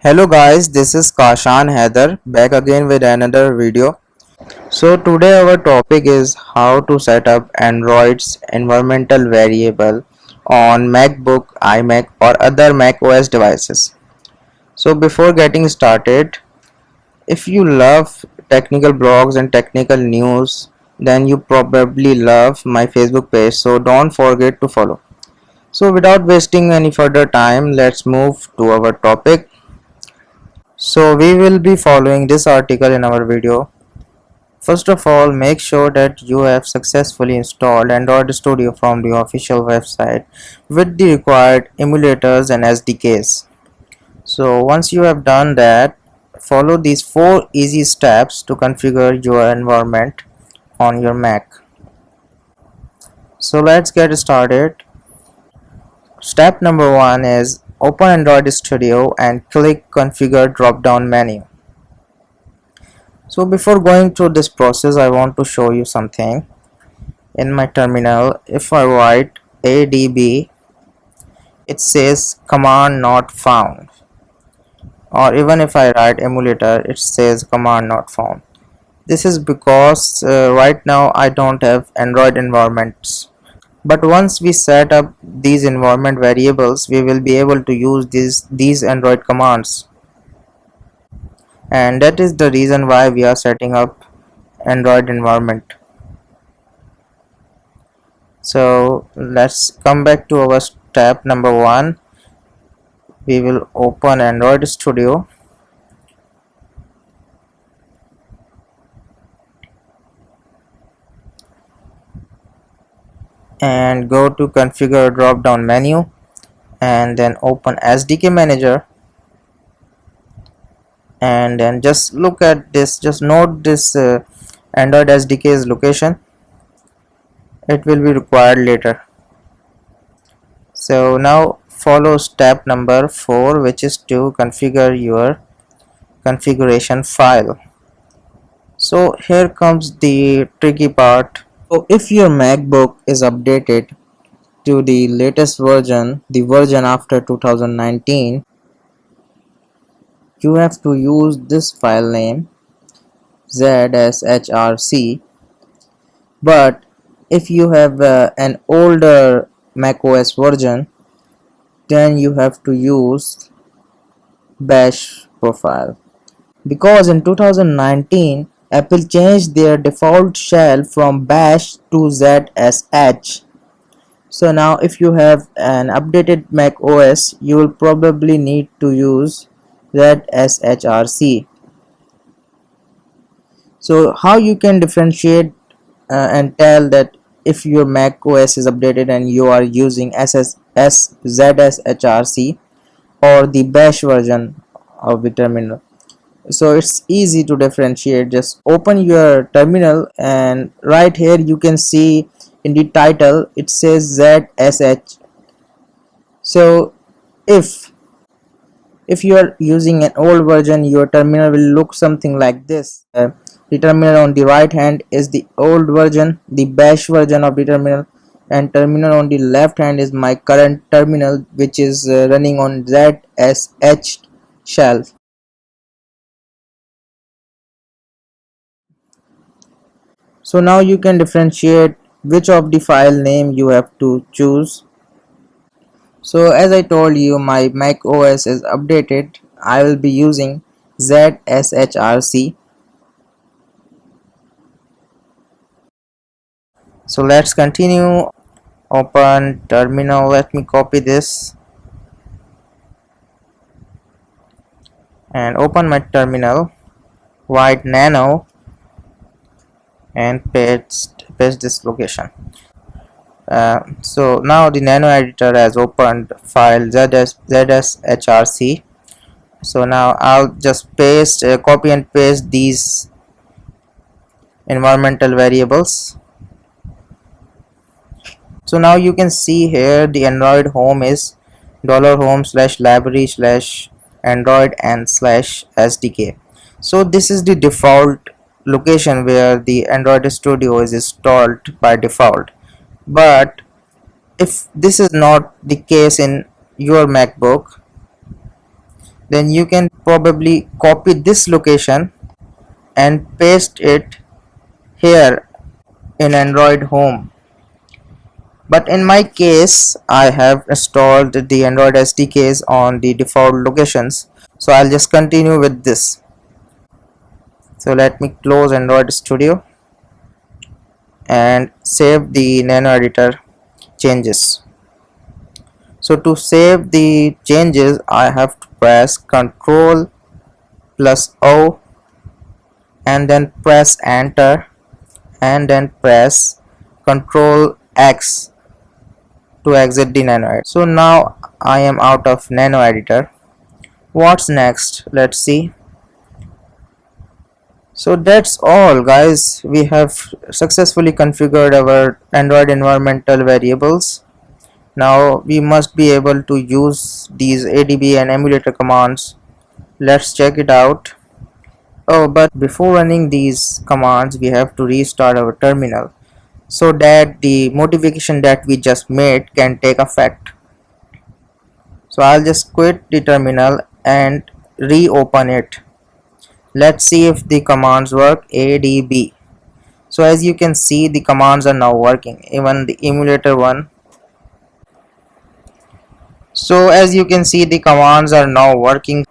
Hello guys, this is Kashan Haider back again with another video. So today our topic is how to set up Android's environmental variable on MacBook, iMac or other macOS devices. So before getting started, if you love technical blogs and technical news, then you probably love my Facebook page, so don't forget to follow. So without wasting any further time, let's move to our topic. So we will be following this article in our video. First of all, make sure that you have successfully installed Android Studio from the official website with the required emulators and SDKs. So once you have done that, follow these 4 easy steps to configure your environment on your Mac. So let's get started. Step number 1 is open Android Studio and click configure drop down menu. So before going through this process, I want to show you something. In my terminal, if I write adb, it says command not found, or even if I write emulator, it says command not found. This is because right now I don't have Android environments, but once we set up these environment variables, we will be able to use these Android commands, and that is the reason why we are setting up Android environment. So let's come back to our step number 1. We will open Android Studio and go to configure drop down menu and then open SDK manager, and then just look at this, just note this Android SDK's location. It will be required later. So now follow step number 4, which is to configure your configuration file. So here comes the tricky part. So if your MacBook is updated to the latest version, the version after 2019, you have to use this file name zshrc. But if you have an older macOS version, then you have to use bash profile, because in 2019 Apple changed their default shell from bash to zsh. So now if you have an updated Mac OS, you will probably need to use zshrc. So how you can differentiate and tell that if your Mac OS is updated and you are using zshrc or the bash version of the terminal? So it's easy to differentiate. Just open your terminal and right here you can see in the title it says zsh. So if you are using an old version, your terminal will look something like this. The terminal on the right hand is the old version, the bash version of the terminal, and terminal on the left hand is my current terminal, which is running on zsh shell. So now you can differentiate which of the file name you have to choose. So as I told you, my Mac OS is updated. I will be using zshrc. So let's continue. Open terminal. Let me copy this and open my terminal. Write nano and paste this location. So now the nano editor has opened file zshrc. So now I'll just paste copy and paste these environmental variables. So now you can see here the Android home is $home/library/android and/sdk. So this is the default location where the Android Studio is installed by default. But if this is not the case in your MacBook, then you can probably copy this location and paste it here in Android Home. But in my case, I have installed the Android SDKs on the default locations. So I'll just continue with this. So let me close Android Studio and save the nano editor changes. So to save the changes, I have to press Ctrl plus O and then press enter and then press Ctrl X to exit the nano editor. So now I am out of nano editor. What's next? Let's see. So that's all guys, we have successfully configured our Android environmental variables. Now we must be able to use these ADB and emulator commands. Let's check it out. Oh, but before running these commands we have to restart our terminal so that the modification that we just made can take effect. So I'll just quit the terminal and reopen it. Let's see if the commands work. ADB. So as you can see, the commands are now working, even the emulator one. So as you can see, the commands are now working.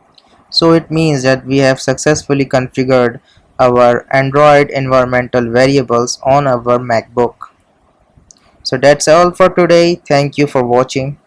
So it means that we have successfully configured our Android environmental variables on our MacBook. So that's all for today. Thank you for watching.